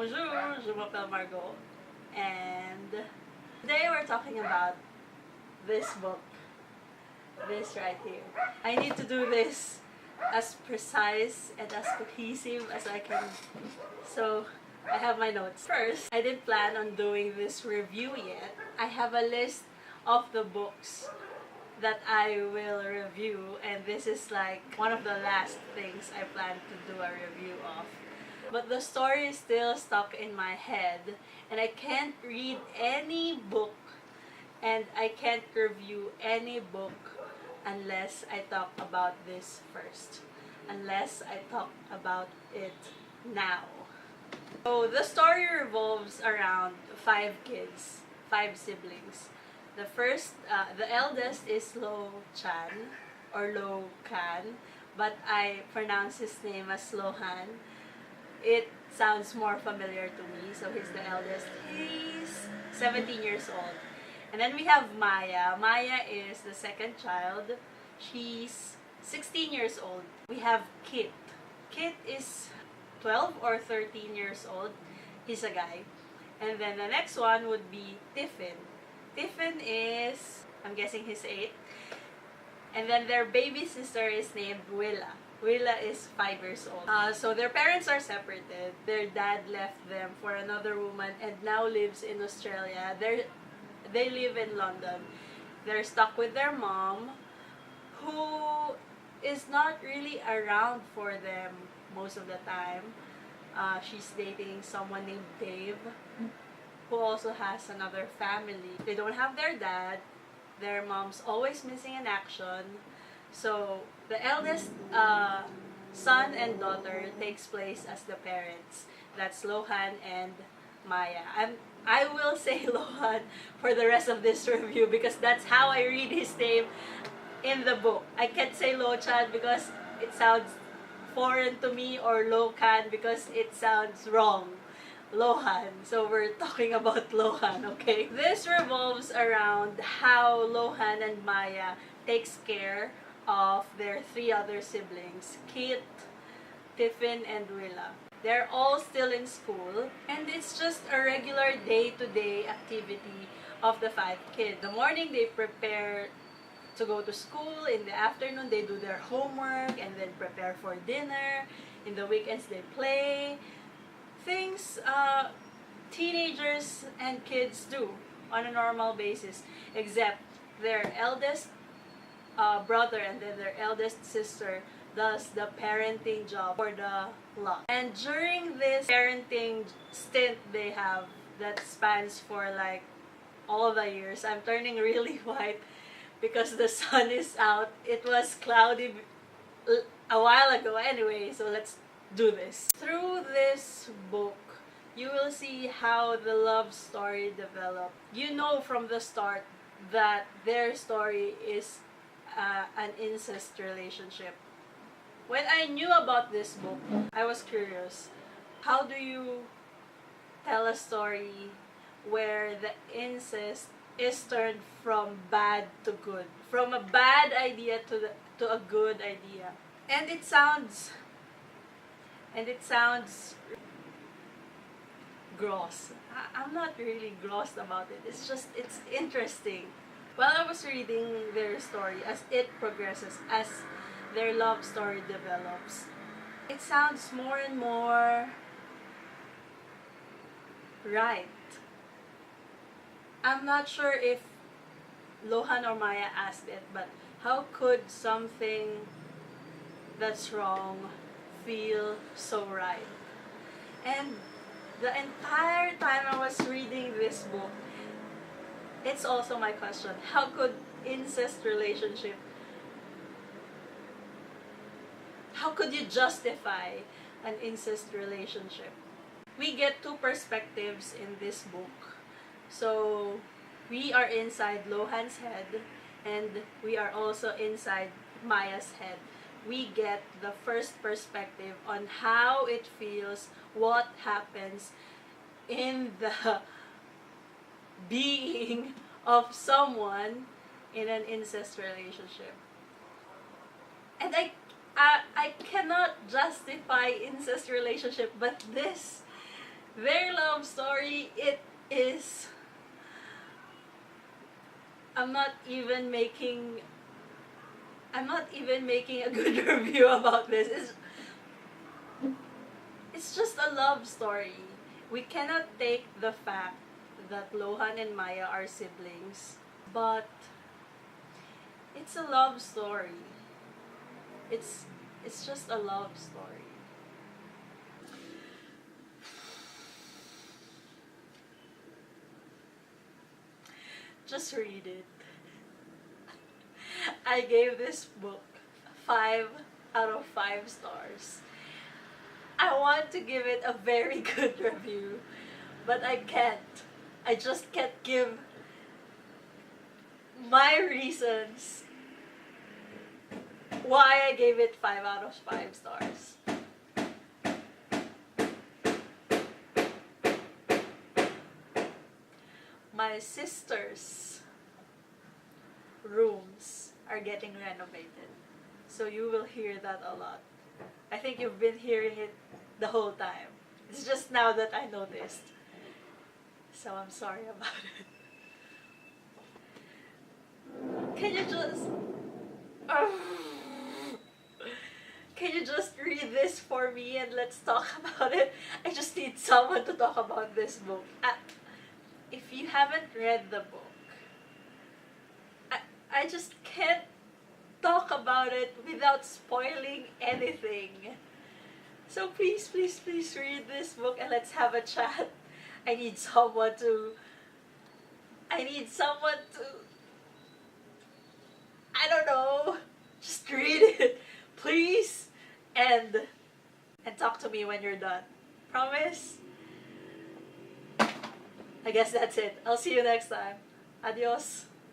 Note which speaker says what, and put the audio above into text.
Speaker 1: Bonjour, je m'appelle Margot, and today we're talking about this book, this right here. I need to do this as precise and as cohesive as I can, so I have my notes. First, I didn't plan on doing this review yet. I have a list of the books that I will review, and this is like one of the last things I plan to do a review of. But the story is still stuck in my head, and I can't read any book and I can't review any book unless I talk about this first. Unless I talk about it now. So the story revolves around 5 kids, 5 siblings. The eldest is Lo Chan or Lo Kan, but I pronounce his name as Lohan. It sounds more familiar to me, so he's the eldest. He's 17 years old. And then we have Maya. Maya is the second child. She's 16 years old. We have Kit. Kit is 12 or 13 years old. He's a guy. And then the next one would be Tiffin. Tiffin is, I'm guessing he's 8. And then their baby sister is named Willa. Willa is 5 years old. So their parents are separated. Their dad left them for another woman and now lives in Australia. They live in London. They're stuck with their mom, who is not really around for them most of the time. She's dating someone named Dave, who also has another family. They don't have their dad. Their mom's always missing in action. So the eldest son and daughter takes place as the parents. That's Lohan and Maya. I will say Lohan for the rest of this review because that's how I read his name in the book. I can't say Lochan because it sounds foreign to me, or Lokan because it sounds wrong. Lohan. So we're talking about Lohan, okay? This revolves around how Lohan and Maya takes care of their 3 other siblings, Kit, Tiffin, and Willa. They're all still in school, and it's just a regular day-to-day activity of the 5 kids. In the morning, they prepare to go to school. In the afternoon, they do their homework and then prepare for dinner. In the weekends, they play. Things teenagers and kids do on a normal basis, except their eldest brother and then their eldest sister does the parenting job for the lot. And during this parenting stint they have that spans for like all the years, I'm turning really white because the sun is out. It was cloudy a while ago anyway, so let's do this. Through this book, you will see how the love story developed. You know from the start that their story is an incest relationship. When I knew about this book, I was curious. How do you tell a story where the incest is turned from bad to good? From a bad idea to a good idea. And it sounds gross. I'm not really gross about it. It's interesting. While I was reading their story, as it progresses, as their love story develops, it sounds more and more right. I'm not sure if Lohan or Maya asked it, but how could something that's wrong feel so right? And the entire time I was reading this book, it's also my question. How could incest relationship, how could you justify an incest relationship? We get 2 perspectives in this book. So we are inside Lohan's head and we are also inside Maya's head. We get the first perspective on how it feels, what happens in the being of someone in an incest relationship. And I cannot justify incest relationship, but this Their love story, it is... I'm not even making a good review about this. It's just a love story. We cannot take the fact that Lohan and Maya are siblings, but it's a love story. It's just a love story. Just read it. I gave this book 5 out of 5 stars. I want to give it a very good review, but I can't. I just can't give my reasons why I gave it 5 out of 5 stars. My sister's rooms are getting renovated, so you will hear that a lot. I think you've been hearing it the whole time. It's just now that I noticed. So I'm sorry about it. Can you just read this for me and let's talk about it? I just need someone to talk about this book. If you haven't read the book, I just can't talk about it without spoiling anything. So please, please, please read this book and let's have a chat. I need someone to... I don't know. Just read it, please. And talk to me when you're done. Promise? I guess that's it. I'll see you next time. Adios.